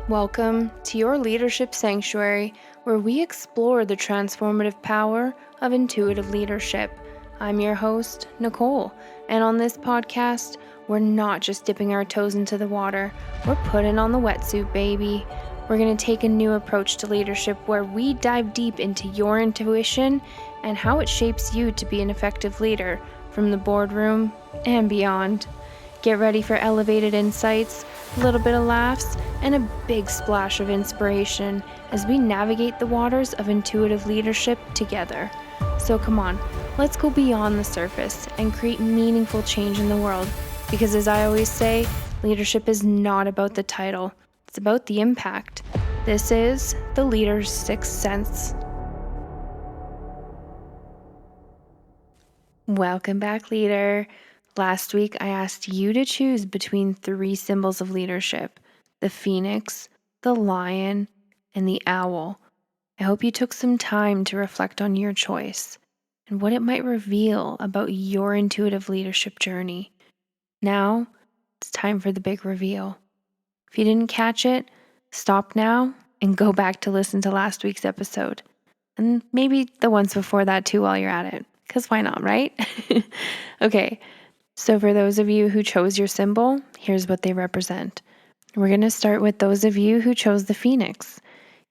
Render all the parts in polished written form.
Welcome to your leadership sanctuary, where we explore the transformative power of intuitive leadership. I'm your host, Nicole, and on this podcast, we're not just dipping our toes into the water, we're putting on the wetsuit, baby. We're going to take a new approach to leadership where we dive deep into your intuition and how it shapes you to be an effective leader from the boardroom and beyond. Get ready for elevated insights, a little bit of laughs, and a big splash of inspiration as we navigate the waters of intuitive leadership together. So come on, let's go beyond the surface and create meaningful change in the world. Because as I always say, leadership is not about the title, it's about the impact. This is the Leader's Sixth Sense. Welcome back, leader. Last week, I asked you to choose between 3 symbols of leadership: the phoenix, the lion, and the owl. I hope you took some time to reflect on your choice and what it might reveal about your intuitive leadership journey. Now, it's time for the big reveal. If you didn't catch it, stop now and go back to listen to last week's episode. And maybe the ones before that too while you're at it, because why not, right? Okay. So for those of you who chose your symbol, here's what they represent. We're going to start with those of you who chose the phoenix.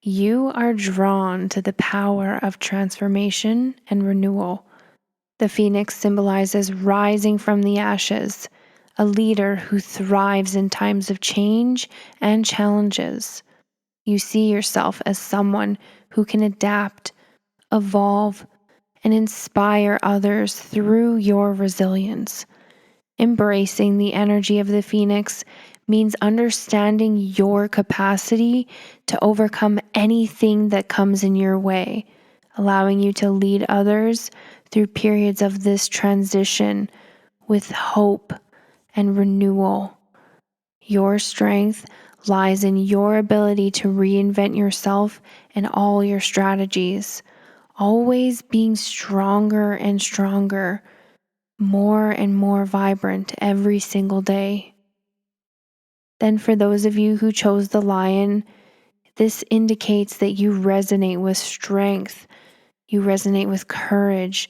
You are drawn to the power of transformation and renewal. The phoenix symbolizes rising from the ashes, a leader who thrives in times of change and challenges. You see yourself as someone who can adapt, evolve, and inspire others through your resilience. Embracing the energy of the phoenix means understanding your capacity to overcome anything that comes in your way, allowing you to lead others through periods of this transition with hope and renewal. Your strength lies in your ability to reinvent yourself and all your strategies, always being stronger and stronger, more and more vibrant every single day. Then for those of you who chose the lion, this indicates that you resonate with strength, you resonate with courage,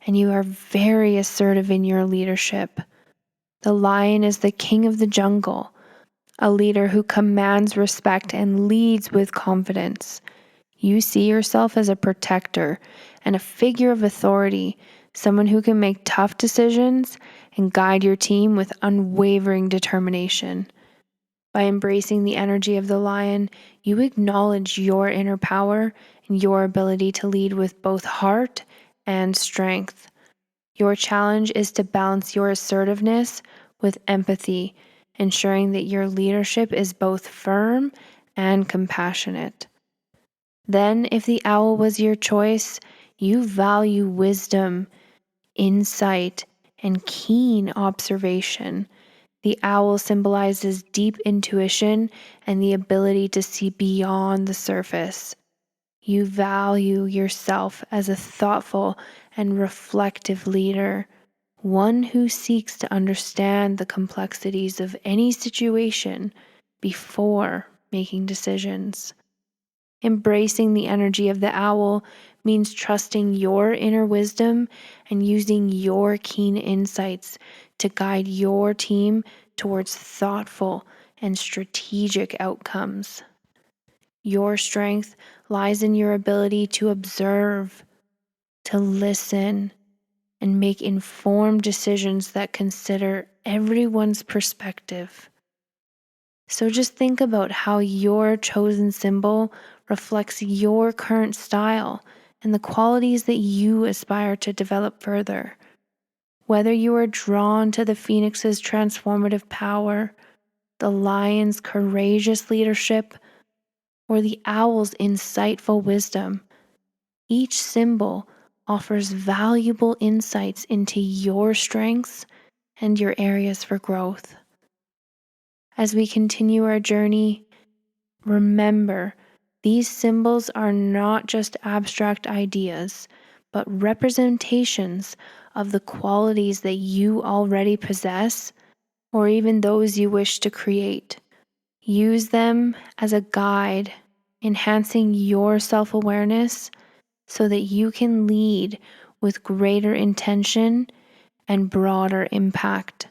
and you are very assertive in your leadership. The lion is the king of the jungle, a leader who commands respect and leads with confidence. You see yourself as a protector and a figure of authority, someone who can make tough decisions and guide your team with unwavering determination. By embracing the energy of the lion, you acknowledge your inner power and your ability to lead with both heart and strength. Your challenge is to balance your assertiveness with empathy, ensuring that your leadership is both firm and compassionate. Then, if the owl was your choice, you value wisdom, insight, and keen observation. The owl symbolizes deep intuition and the ability to see beyond the surface. You value yourself as a thoughtful and reflective leader, one who seeks to understand the complexities of any situation before making decisions. Embracing the energy of the owl means trusting your inner wisdom and using your keen insights to guide your team towards thoughtful and strategic outcomes. Your strength lies in your ability to observe, to listen, and make informed decisions that consider everyone's perspective. So just think about how your chosen symbol reflects your current style and the qualities that you aspire to develop further. Whether you are drawn to the phoenix's transformative power, the lion's courageous leadership, or the owl's insightful wisdom, each symbol offers valuable insights into your strengths and your areas for growth. As we continue our journey, remember, these symbols are not just abstract ideas, but representations of the qualities that you already possess, or even those you wish to create. Use them as a guide, enhancing your self-awareness so that you can lead with greater intention and broader impact.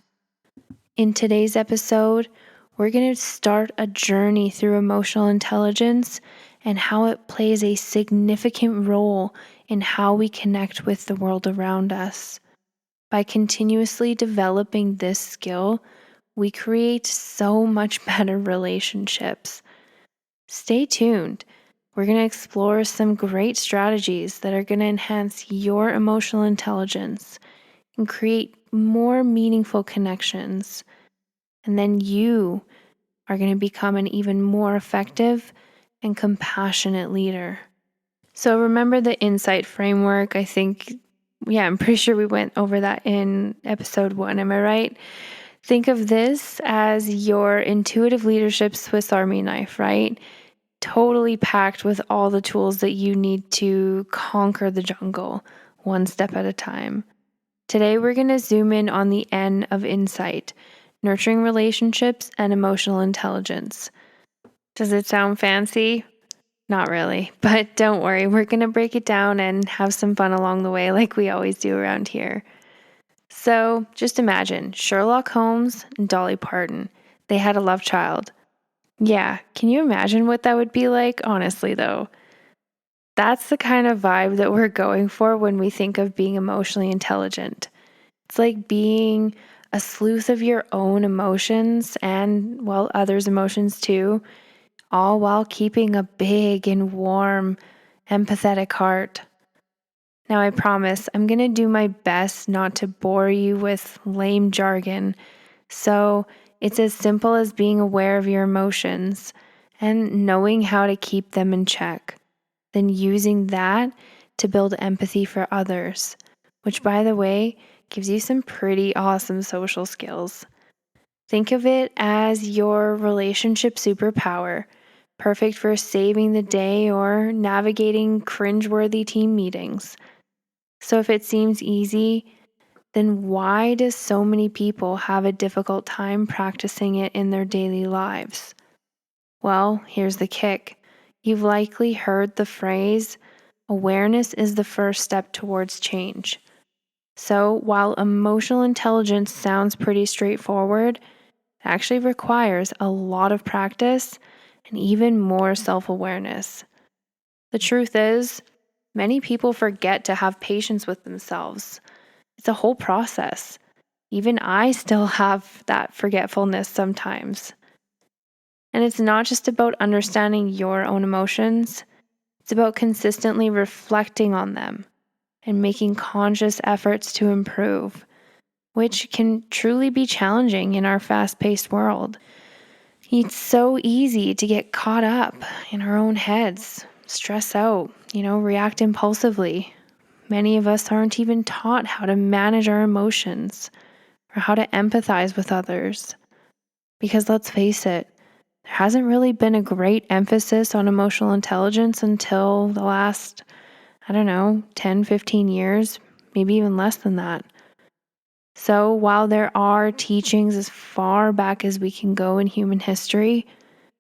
In today's episode, we're going to start a journey through emotional intelligence and how it plays a significant role in how we connect with the world around us. By continuously developing this skill, we create so much better relationships. Stay tuned. We're going to explore some great strategies that are going to enhance your emotional intelligence and create more meaningful connections. And then you are going to become an even more effective and compassionate leader. So remember the insight framework. I'm pretty sure we went over that in episode 1. Am I right? Think of this as your intuitive leadership Swiss Army knife, right? Totally packed with all the tools that you need to conquer the jungle, one step at a time. Today, we're going to zoom in on the N of insight, nurturing relationships and emotional intelligence. Does it sound fancy? Not really, but don't worry, we're going to break it down and have some fun along the way like we always do around here. So just imagine Sherlock Holmes and Dolly Parton. They had a love child. Yeah, can you imagine what that would be like? Honestly, though, that's the kind of vibe that we're going for when we think of being emotionally intelligent. It's like being a sleuth of your own emotions and, well, others' emotions too, all while keeping a big and warm, empathetic heart. Now, I promise I'm going to do my best not to bore you with lame jargon. So it's as simple as being aware of your emotions and knowing how to keep them in check, then using that to build empathy for others, which, by the way, gives you some pretty awesome social skills. Think of it as your relationship superpower, perfect for saving the day or navigating cringeworthy team meetings. So if it seems easy, then why does so many people have a difficult time practicing it in their daily lives? Well, here's the kick. You've likely heard the phrase, awareness is the first step towards change. So while emotional intelligence sounds pretty straightforward, it actually requires a lot of practice and even more self-awareness. The truth is, many people forget to have patience with themselves. It's a whole process. Even I still have that forgetfulness sometimes. And it's not just about understanding your own emotions, it's about consistently reflecting on them and making conscious efforts to improve, which can truly be challenging in our fast-paced world. It's so easy to get caught up in our own heads, stress out, react impulsively. Many of us aren't even taught how to manage our emotions or how to empathize with others. Because let's face it, there hasn't really been a great emphasis on emotional intelligence until the last, 10, 15 years, maybe even less than that. So while there are teachings as far back as we can go in human history,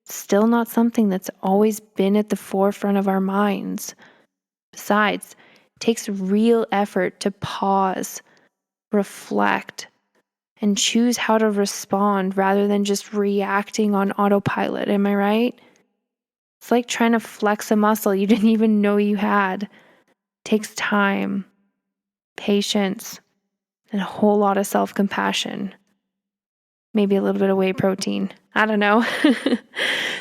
it's still not something that's always been at the forefront of our minds. Besides, it takes real effort to pause, reflect, and choose how to respond rather than just reacting on autopilot. Am I right? It's like trying to flex a muscle you didn't even know you had. It takes time, patience, and a whole lot of self-compassion. Maybe a little bit of whey protein. I don't know.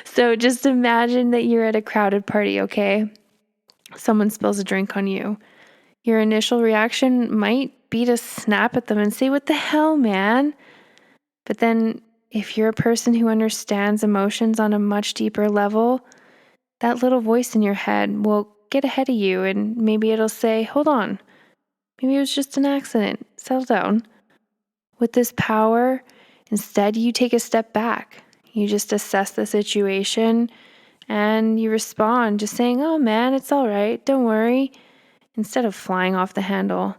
So just imagine that you're at a crowded party, okay? Someone spills a drink on you. Your initial reaction might be to snap at them and say, "What the hell, man?" But then if you're a person who understands emotions on a much deeper level, that little voice in your head will get ahead of you and maybe it'll say, "Hold on, maybe it was just an accident. Settle down." With this power, instead you take a step back. You just assess the situation and you respond just saying, "Oh man, it's all right. Don't worry," instead of flying off the handle.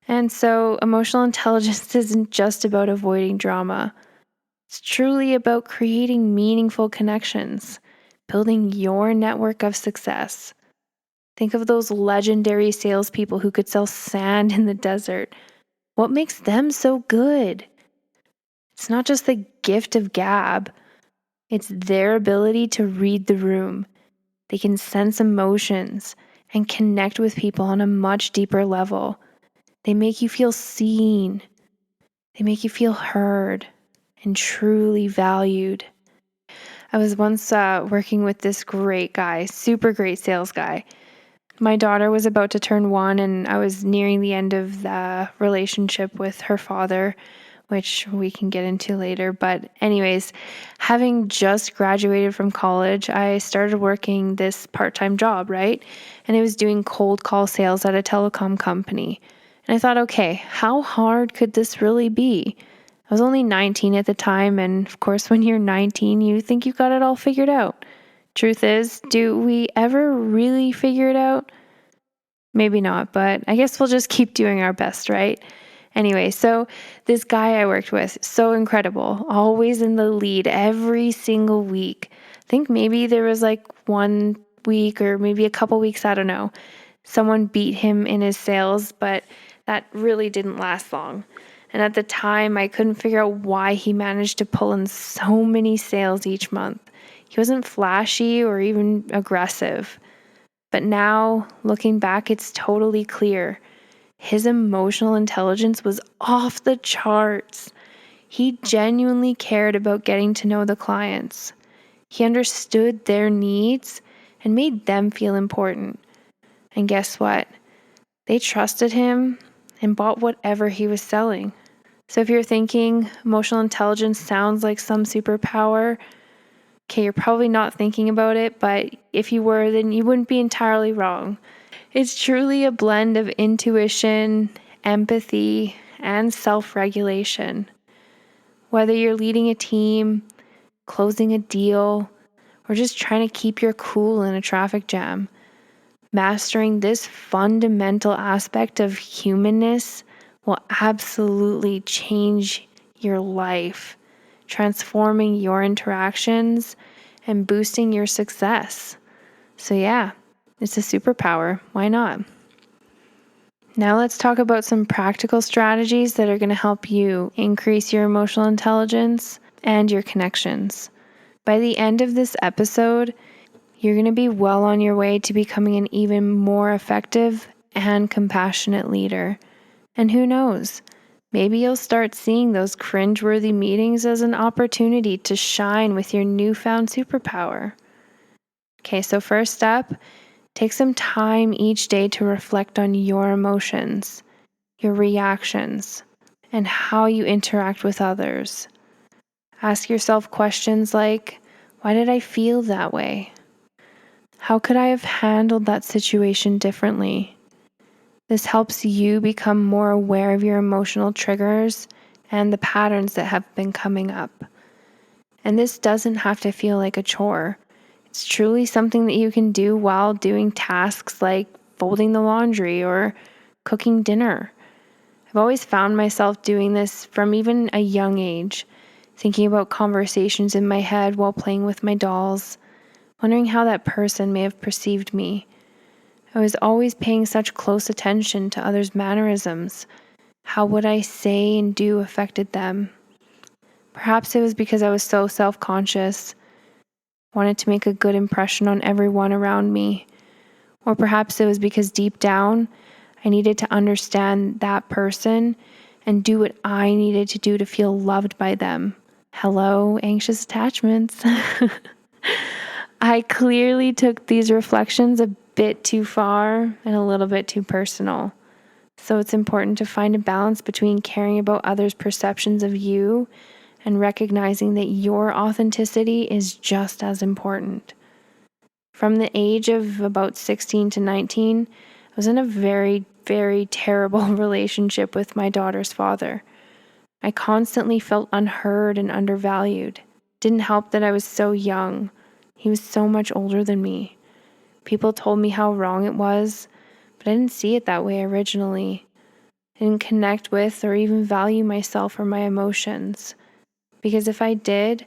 And so emotional intelligence isn't just about avoiding drama. It's truly about creating meaningful connections, building your network of success. Think of those legendary salespeople who could sell sand in the desert. What makes them so good? It's not just the gift of gab, it's their ability to read the room. They can sense emotions and connect with people on a much deeper level. They make you feel seen. They make you feel heard and truly valued. I was once working with this great guy, super great sales guy. My daughter was about to turn 1, and I was nearing the end of the relationship with her father, which we can get into later. But anyways, having just graduated from college, I started working this part-time job, right? And it was doing cold call sales at a telecom company. And I thought, okay, how hard could this really be? I was only 19 at the time, and of course, when you're 19, you think you got it all figured out. Truth is, do we ever really figure it out? Maybe not, but I guess we'll just keep doing our best, right? Anyway, so this guy I worked with, so incredible, always in the lead every single week. I think maybe there was like 1 week or maybe a couple weeks, I don't know. Someone beat him in his sales, but that really didn't last long. And at the time, I couldn't figure out why he managed to pull in so many sales each month. He wasn't flashy or even aggressive. But now, looking back, it's totally clear. His emotional intelligence was off the charts. He genuinely cared about getting to know the clients. He understood their needs and made them feel important. And guess what? They trusted him and bought whatever he was selling. So if you're thinking emotional intelligence sounds like some superpower, okay, you're probably not thinking about it, but if you were, then you wouldn't be entirely wrong. It's truly a blend of intuition, empathy, and self-regulation. Whether you're leading a team, closing a deal, or just trying to keep your cool in a traffic jam, mastering this fundamental aspect of humanness will absolutely change your life, transforming your interactions and boosting your success. So yeah, it's a superpower. Why not? Now let's talk about some practical strategies that are going to help you increase your emotional intelligence and your connections. By the end of this episode, you're going to be well on your way to becoming an even more effective and compassionate leader. And who knows, maybe you'll start seeing those cringeworthy meetings as an opportunity to shine with your newfound superpower. Okay, so first up, take some time each day to reflect on your emotions, your reactions, and how you interact with others. Ask yourself questions like, why did I feel that way? How could I have handled that situation differently? This helps you become more aware of your emotional triggers and the patterns that have been coming up. And this doesn't have to feel like a chore. It's truly something that you can do while doing tasks like folding the laundry or cooking dinner. I've always found myself doing this from even a young age, thinking about conversations in my head while playing with my dolls, wondering how that person may have perceived me. I was always paying such close attention to others' mannerisms. How what I say and do affected them. Perhaps it was because I was so self-conscious, wanted to make a good impression on everyone around me. Or perhaps it was because deep down, I needed to understand that person and do what I needed to do to feel loved by them. Hello, anxious attachments. I clearly took these reflections a bit too far and a little bit too personal. So it's important to find a balance between caring about others' perceptions of you and recognizing that your authenticity is just as important. From the age of about 16 to 19, I was in a very, very terrible relationship with my daughter's father. I constantly felt unheard and undervalued. Didn't help that I was so young. He was so much older than me. People told me how wrong it was, but I didn't see it that way originally. I didn't connect with or even value myself or my emotions. Because if I did,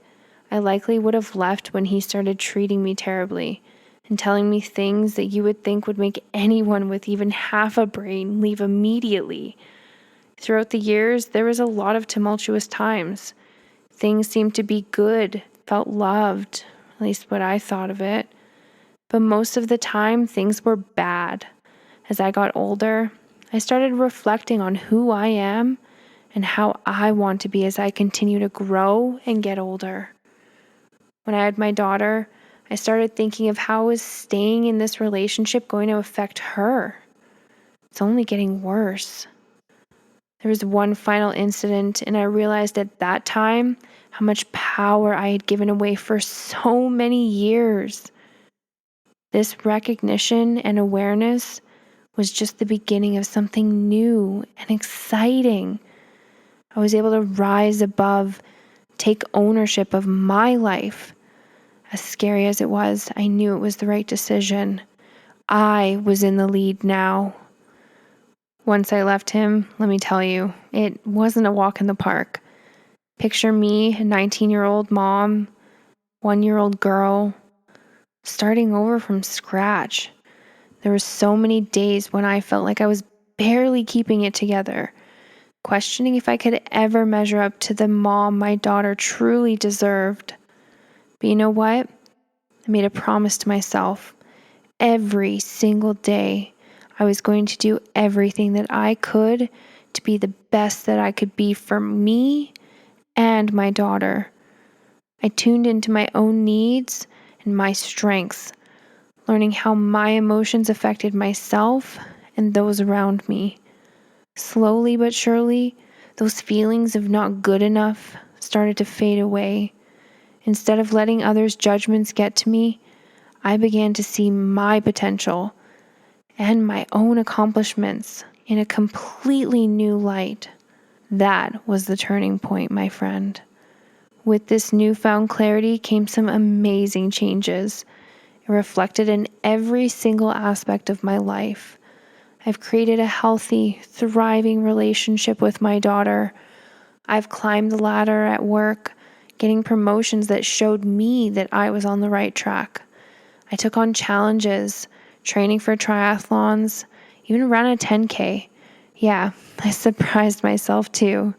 I likely would have left when he started treating me terribly and telling me things that you would think would make anyone with even half a brain leave immediately. Throughout the years, there was a lot of tumultuous times. Things seemed to be good, felt loved, at least what I thought of it. But most of the time, things were bad. As I got older, I started reflecting on who I am and how I want to be as I continue to grow and get older. When I had my daughter, I started thinking of how is staying in this relationship going to affect her? It's only getting worse. There was one final incident, and I realized at that time how much power I had given away for so many years. This recognition and awareness was just the beginning of something new and exciting. I was able to rise above, take ownership of my life. As scary as it was, I knew it was the right decision. I was in the lead now. Once I left him, let me tell you, it wasn't a walk in the park. Picture me, a 19-year-old mom, 1-year-old girl, starting over from scratch. There were so many days when I felt like I was barely keeping it together, questioning if I could ever measure up to the mom my daughter truly deserved. But you know what? I made a promise to myself. Every single day, I was going to do everything that I could to be the best that I could be for me and my daughter. I tuned into my own needs and my strengths, learning how my emotions affected myself and those around me. Slowly but surely, those feelings of not good enough started to fade away. Instead of letting others' judgments get to me, I began to see my potential and my own accomplishments in a completely new light. That was the turning point, my friend. With this newfound clarity came some amazing changes. It reflected in every single aspect of my life. I've created a healthy, thriving relationship with my daughter. I've climbed the ladder at work, getting promotions that showed me that I was on the right track. I took on challenges, training for triathlons, even ran a 10K. Yeah, I surprised myself too.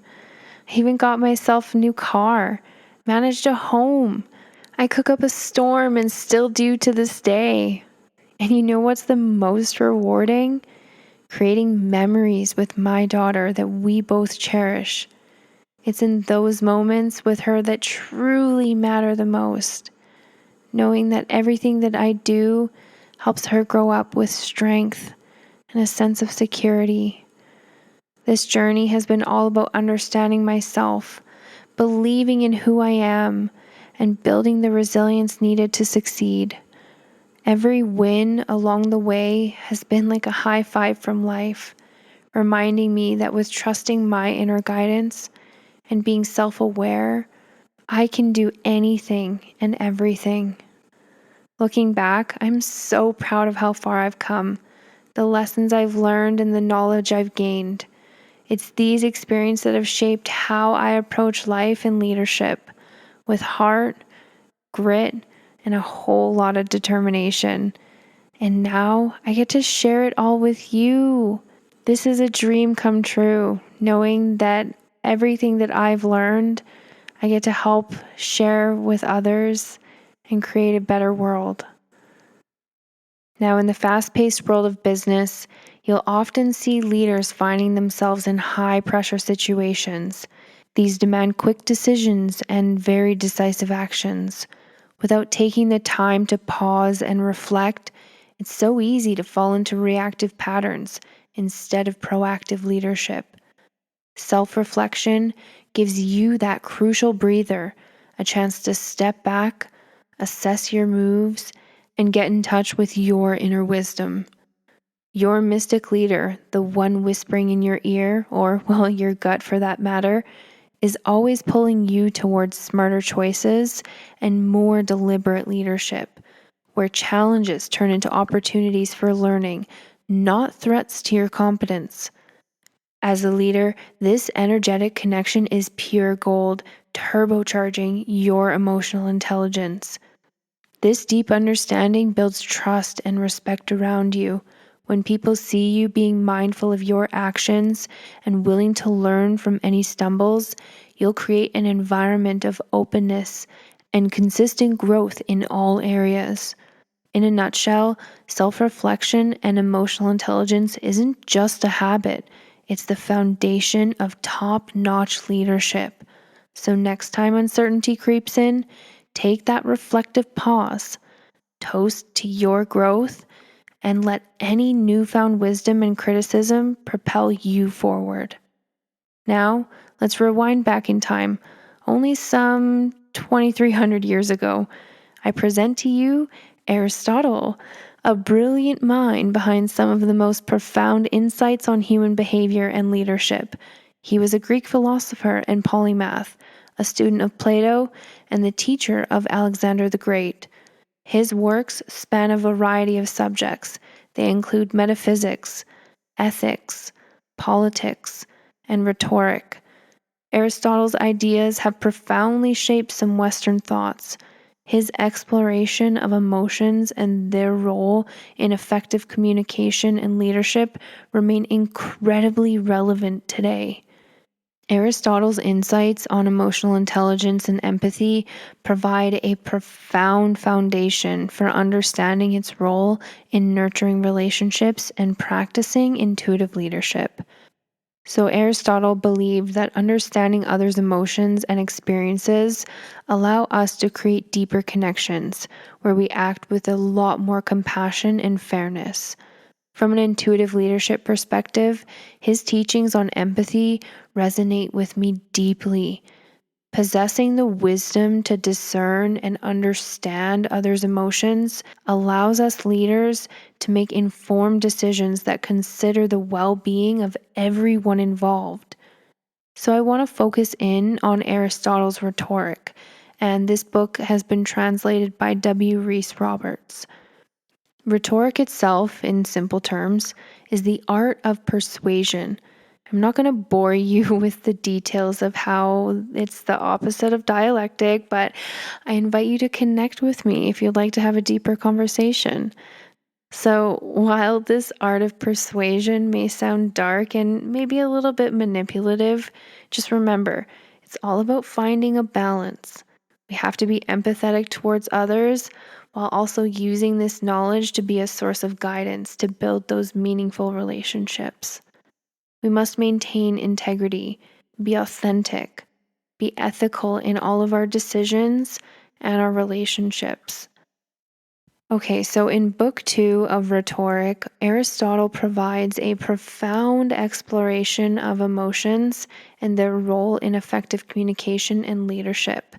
I even got myself a new car, managed a home. I cook up a storm and still do to this day. And you know what's the most rewarding? Creating memories with my daughter that we both cherish. It's in those moments with her that truly matter the most. Knowing that everything that I do helps her grow up with strength and a sense of security. This journey has been all about understanding myself, believing in who I am, and building the resilience needed to succeed. Every win along the way has been like a high five from life, reminding me that with trusting my inner guidance and being self-aware, I can do anything and everything. Looking back, I'm so proud of how far I've come, the lessons I've learned, and the knowledge I've gained. It's these experiences that have shaped how I approach life and leadership, with heart, grit, and a whole lot of determination. And now I get to share it all with you. This is a dream come true, knowing that everything that I've learned, I get to help share with others and create a better world. Now, in the fast-paced world of business, you'll often see leaders finding themselves in high-pressure situations. These demand quick decisions and very decisive actions. Without taking the time to pause and reflect, it's so easy to fall into reactive patterns instead of proactive leadership. Self-reflection gives you that crucial breather, a chance to step back, assess your moves, and get in touch with your inner wisdom. Your mystic leader, the one whispering in your ear, or, well, your gut for that matter, is always pulling you towards smarter choices and more deliberate leadership, where challenges turn into opportunities for learning, not threats to your competence. As a leader, this energetic connection is pure gold, turbocharging your emotional intelligence. This deep understanding builds trust and respect around you. When people see you being mindful of your actions and willing to learn from any stumbles, you'll create an environment of openness and consistent growth in all areas. In a nutshell, self-reflection and emotional intelligence isn't just a habit, it's the foundation of top-notch leadership. So next time uncertainty creeps in, take that reflective pause, toast to your growth, and let any newfound wisdom and criticism propel you forward. Now, let's rewind back in time, only some 2,300 years ago. I present to you Aristotle, a brilliant mind behind some of the most profound insights on human behavior and leadership. He was a Greek philosopher and polymath, a student of Plato, and the teacher of Alexander the Great. His works span a variety of subjects. They include metaphysics, ethics, politics, and rhetoric. Aristotle's ideas have profoundly shaped some Western thoughts. His exploration of emotions and their role in effective communication and leadership remain incredibly relevant today. Aristotle's insights on emotional intelligence and empathy provide a profound foundation for understanding its role in nurturing relationships and practicing intuitive leadership. So, Aristotle believed that understanding others' emotions and experiences allow us to create deeper connections where we act with a lot more compassion and fairness. From an intuitive leadership perspective, his teachings on empathy resonate with me deeply. Possessing the wisdom to discern and understand others' emotions allows us leaders to make informed decisions that consider the well-being of everyone involved. So I want to focus in on Aristotle's rhetoric, and this book has been translated by W. Reese Roberts. Rhetoric itself, in simple terms, is the art of persuasion. I'm not going to bore you with the details of how it's the opposite of dialectic, but I invite you to connect with me if you'd like to have a deeper conversation. So, while this art of persuasion may sound dark and maybe a little bit manipulative, just remember, it's all about finding a balance. We have to be empathetic towards others while also using this knowledge to be a source of guidance to build those meaningful relationships. We must maintain integrity, be authentic, be ethical in all of our decisions and our relationships. Okay, so in Book 2 of Rhetoric, Aristotle provides a profound exploration of emotions and their role in effective communication and leadership.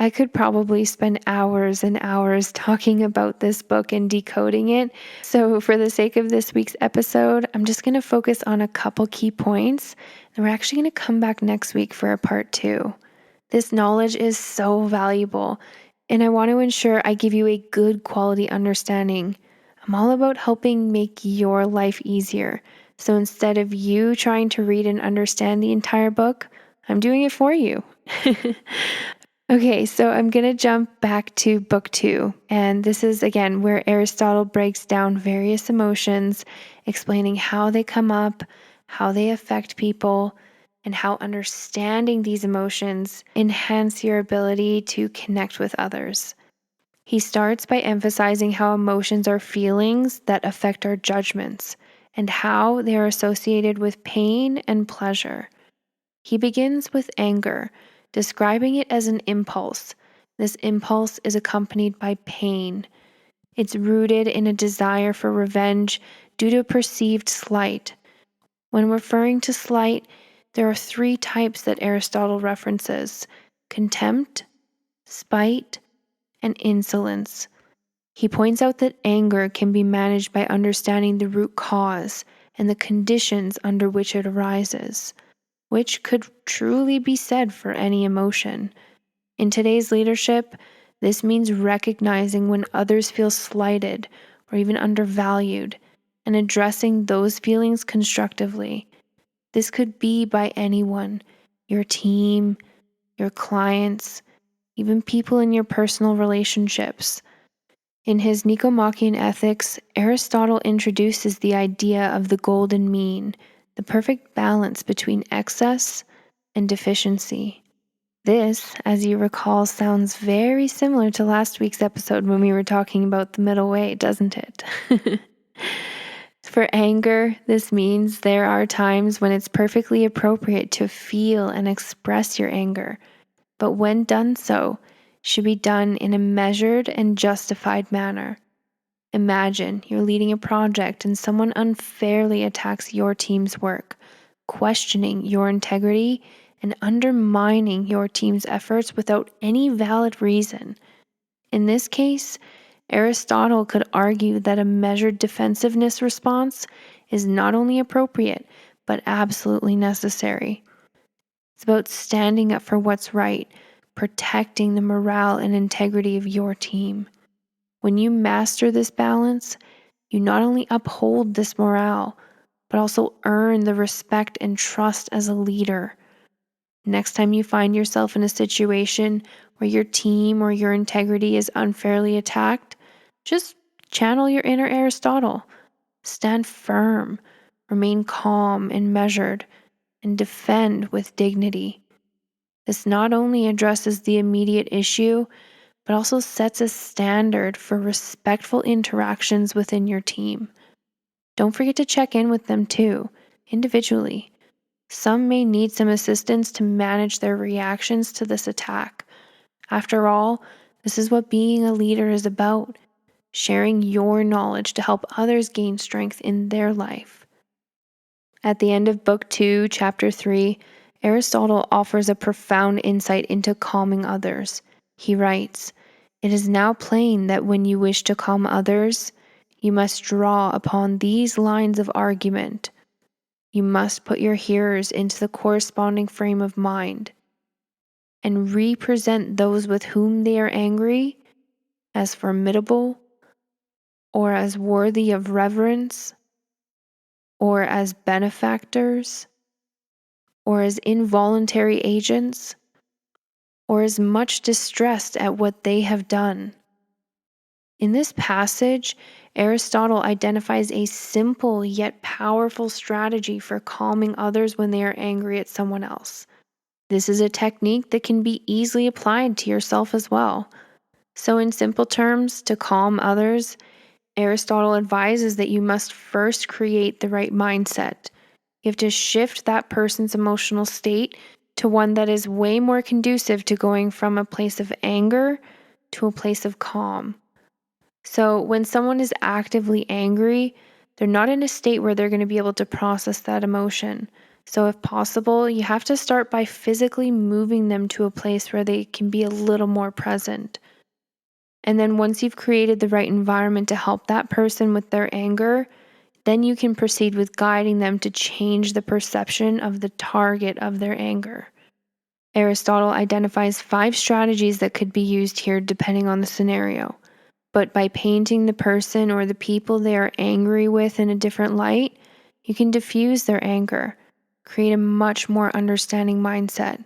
I could probably spend hours and hours talking about this book and decoding it. So, for the sake of this week's episode, I'm just going to focus on a couple key points, and we're actually going to come back next week for a part 2. This knowledge is so valuable, and I want to ensure I give you a good quality understanding. I'm all about helping make your life easier. So instead of you trying to read and understand the entire book, I'm doing it for you. Okay, so I'm going to jump back to Book 2. And this is, again, where Aristotle breaks down various emotions, explaining how they come up, how they affect people, and how understanding these emotions enhance your ability to connect with others. He starts by emphasizing how emotions are feelings that affect our judgments and how they are associated with pain and pleasure. He begins with anger, describing it as an impulse. This impulse is accompanied by pain. It's rooted in a desire for revenge due to a perceived slight. When referring to slight, there are 3 types that Aristotle references: contempt, spite, and insolence. He points out that anger can be managed by understanding the root cause and the conditions under which it arises, which could truly be said for any emotion. In today's leadership, this means recognizing when others feel slighted or even undervalued and addressing those feelings constructively. This could be by anyone: your team, your clients, even people in your personal relationships. In his Nicomachean Ethics, Aristotle introduces the idea of the golden mean, the perfect balance between excess and deficiency. This, as you recall, sounds very similar to last week's episode when we were talking about the middle way, doesn't it? For anger, this means there are times when it's perfectly appropriate to feel and express your anger, but when done so, should be done in a measured and justified manner. Imagine you're leading a project and someone unfairly attacks your team's work, questioning your integrity and undermining your team's efforts without any valid reason. In this case, Aristotle could argue that a measured defensiveness response is not only appropriate, but absolutely necessary. It's about standing up for what's right, protecting the morale and integrity of your team. When you master this balance, you not only uphold this morale, but also earn the respect and trust as a leader. Next time you find yourself in a situation where your team or your integrity is unfairly attacked, just channel your inner Aristotle. Stand firm, remain calm and measured, and defend with dignity. This not only addresses the immediate issue, but also sets a standard for respectful interactions within your team. Don't forget to check in with them too, individually. Some may need some assistance to manage their reactions to this attack. After all, this is what being a leader is about, sharing your knowledge to help others gain strength in their life. At the end of Book 2, Chapter 3, Aristotle offers a profound insight into calming others. He writes, "It is now plain that when you wish to calm others, you must draw upon these lines of argument. You must put your hearers into the corresponding frame of mind and represent those with whom they are angry as formidable or as worthy of reverence or as benefactors or as involuntary agents or as much distressed at what they have done." In this passage, Aristotle identifies a simple yet powerful strategy for calming others when they are angry at someone else. This is a technique that can be easily applied to yourself as well. So, in simple terms, to calm others, Aristotle advises that you must first create the right mindset. You have to shift that person's emotional state to one that is way more conducive to going from a place of anger to a place of calm. So when someone is actively angry, they're not in a state where they're going to be able to process that emotion. So if possible, you have to start by physically moving them to a place where they can be a little more present. And then once you've created the right environment to help that person with their anger, then you can proceed with guiding them to change the perception of the target of their anger. Aristotle identifies 5 strategies that could be used here depending on the scenario. But by painting the person or the people they are angry with in a different light, you can diffuse their anger, create a much more understanding mindset.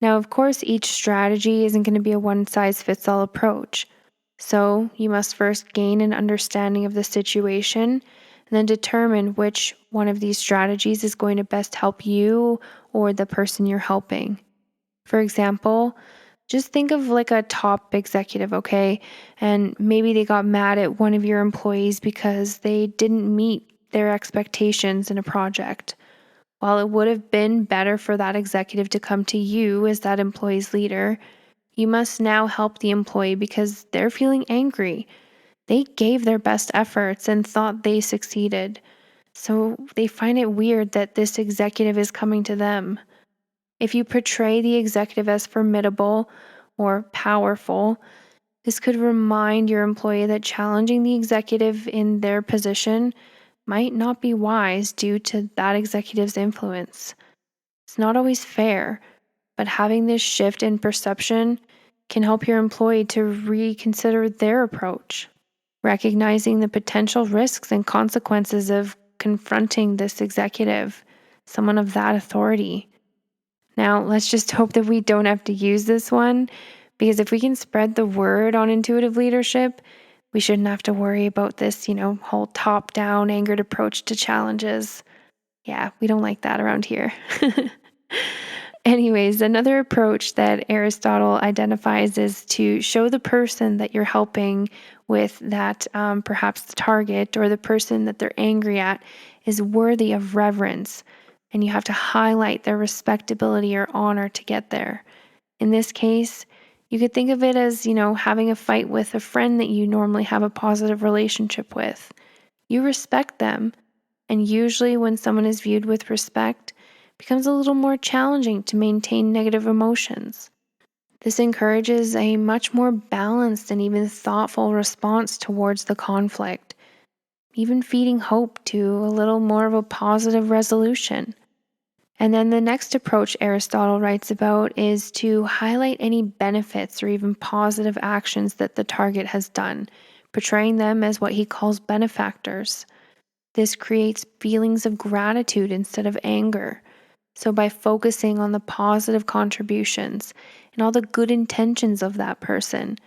Now, of course, each strategy isn't going to be a one-size-fits-all approach. So you must first gain an understanding of the situation and then determine which one of these strategies is going to best help you or the person you're helping. For example, just think of like a top executive, okay? And maybe they got mad at one of your employees because they didn't meet their expectations in a project. While it would have been better for that executive to come to you as that employee's leader, you must now help the employee because they're feeling angry. They gave their best efforts and thought they succeeded. So they find it weird that this executive is coming to them. If you portray the executive as formidable or powerful, this could remind your employee that challenging the executive in their position might not be wise due to that executive's influence. It's not always fair, but having this shift in perception can help your employee to reconsider their approach, recognizing the potential risks and consequences of confronting this executive, someone of that authority. Now, let's just hope that we don't have to use this one, because if we can spread the word on intuitive leadership, we shouldn't have to worry about this, whole top-down angered approach to challenges. Yeah, we don't like that around here. Anyways, another approach that Aristotle identifies is to show the person that you're helping with that perhaps the target or the person that they're angry at is worthy of reverence. And you have to highlight their respectability or honor to get there. In this case, you could think of it as, having a fight with a friend that you normally have a positive relationship with. You respect them, and usually when someone is viewed with respect, it becomes a little more challenging to maintain negative emotions. This encourages a much more balanced and even thoughtful response towards the conflict, even feeding hope to a little more of a positive resolution. And then the next approach Aristotle writes about is to highlight any benefits or even positive actions that the target has done, portraying them as what he calls benefactors. This creates feelings of gratitude instead of anger. So by focusing on the positive contributions and all the good intentions of that person,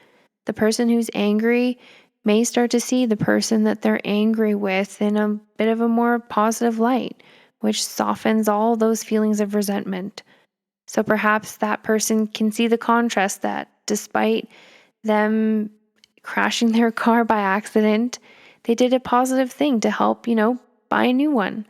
the person who's angry may start to see the person that they're angry with in a bit of a more positive light, which softens all those feelings of resentment. So perhaps that person can see the contrast that despite them crashing their car by accident, they did a positive thing to help, buy a new one.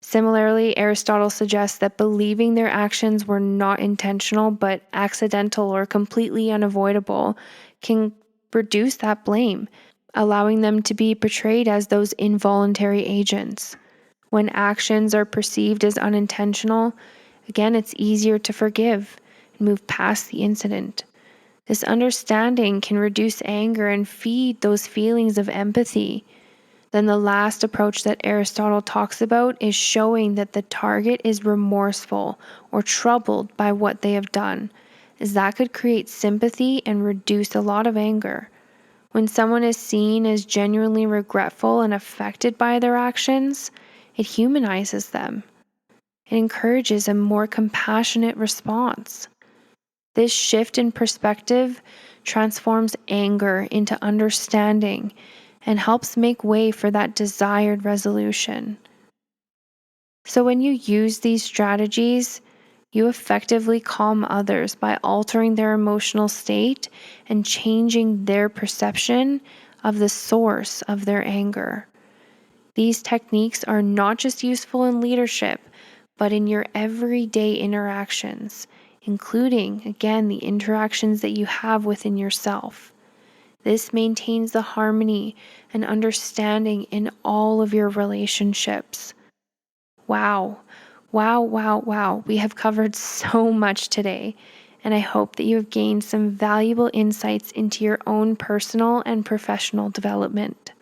Similarly, Aristotle suggests that believing their actions were not intentional but accidental or completely unavoidable can reduce that blame, allowing them to be portrayed as those involuntary agents. When actions are perceived as unintentional, again, it's easier to forgive and move past the incident. This understanding can reduce anger and feed those feelings of empathy. Then the last approach that Aristotle talks about is showing that the target is remorseful or troubled by what they have done, as that could create sympathy and reduce a lot of anger. When someone is seen as genuinely regretful and affected by their actions, it humanizes them. It encourages a more compassionate response. This shift in perspective transforms anger into understanding and helps make way for that desired resolution. So when you use these strategies, you effectively calm others by altering their emotional state and changing their perception of the source of their anger. These techniques are not just useful in leadership, but in your everyday interactions, including, again, the interactions that you have within yourself. This maintains the harmony and understanding in all of your relationships. Wow, wow, wow, wow. We have covered so much today, and I hope that you have gained some valuable insights into your own personal and professional development.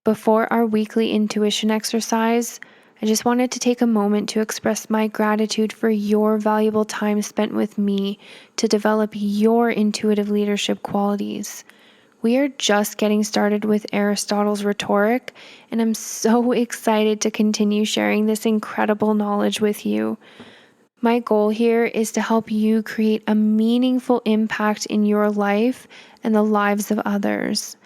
Before our weekly intuition exercise, I just wanted to take a moment to express my gratitude for your valuable time spent with me to develop your intuitive leadership qualities. We are just getting started with Aristotle's rhetoric, and I'm so excited to continue sharing this incredible knowledge with you. My goal here is to help you create a meaningful impact in your life and the lives of others.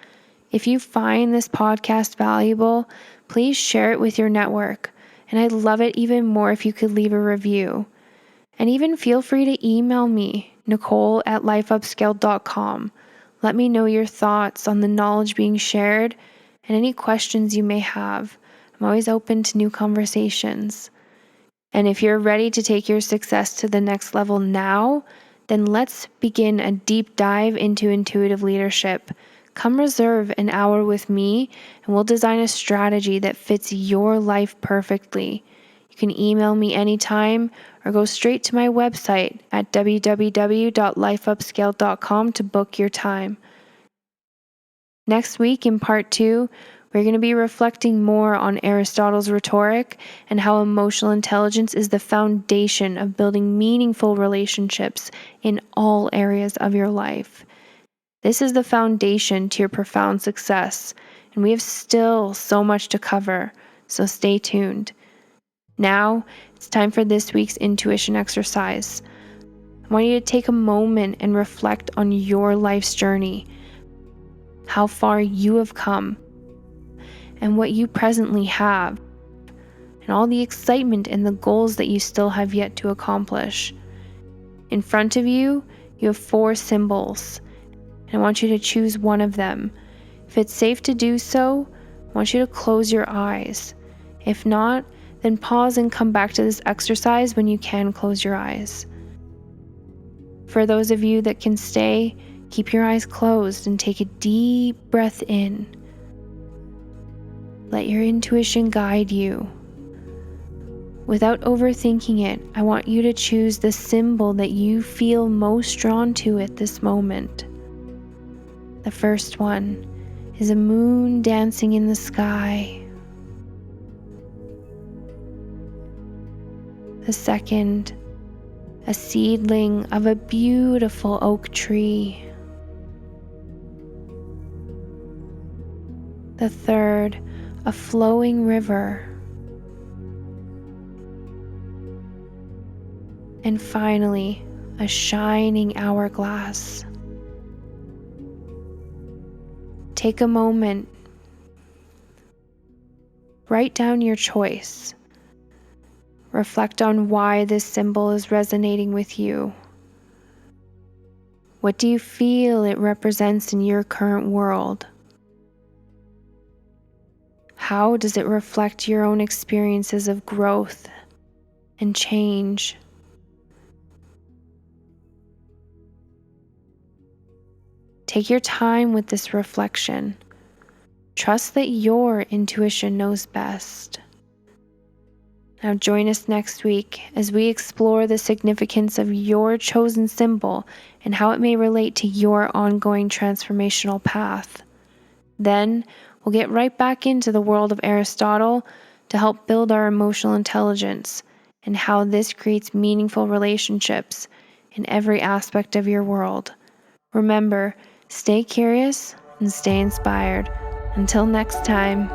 If you find this podcast valuable, please share it with your network, and I'd love it even more if you could leave a review. And even feel free to email me, Nicole@lifeupscaled.com. Let me know your thoughts on the knowledge being shared and any questions you may have. I'm always open to new conversations. And if you're ready to take your success to the next level now, then let's begin a deep dive into intuitive leadership. Come reserve an hour with me, and we'll design a strategy that fits your life perfectly. You can email me anytime or go straight to my website at www.lifeupscaled.com to book your time. Next week in part 2, we're going to be reflecting more on Aristotle's rhetoric and how emotional intelligence is the foundation of building meaningful relationships in all areas of your life. This is the foundation to your profound success, and we have still so much to cover, so stay tuned. Now, it's time for this week's intuition exercise. I want you to take a moment and reflect on your life's journey, how far you have come, and what you presently have, and all the excitement and the goals that you still have yet to accomplish. In front of you, you have 4 symbols, and I want you to choose one of them. If it's safe to do so, I want you to close your eyes. If not, then pause and come back to this exercise when you can close your eyes. For those of you that can stay, keep your eyes closed and take a deep breath in. Let your intuition guide you. Without overthinking it, I want you to choose the symbol that you feel most drawn to at this moment. The first one is a moon dancing in the sky. The second, a seedling of a beautiful oak tree. The third, a flowing river. And finally, a shining hourglass. Take a moment. Write down your choice. Reflect on why this symbol is resonating with you. What do you feel it represents in your current world? How does it reflect your own experiences of growth and change? Take your time with this reflection. Trust that your intuition knows best. Now join us next week as we explore the significance of your chosen symbol and how it may relate to your ongoing transformational path. Then we'll get right back into the world of Aristotle to help build our emotional intelligence and how this creates meaningful relationships in every aspect of your world. Remember, stay curious and stay inspired. Until next time.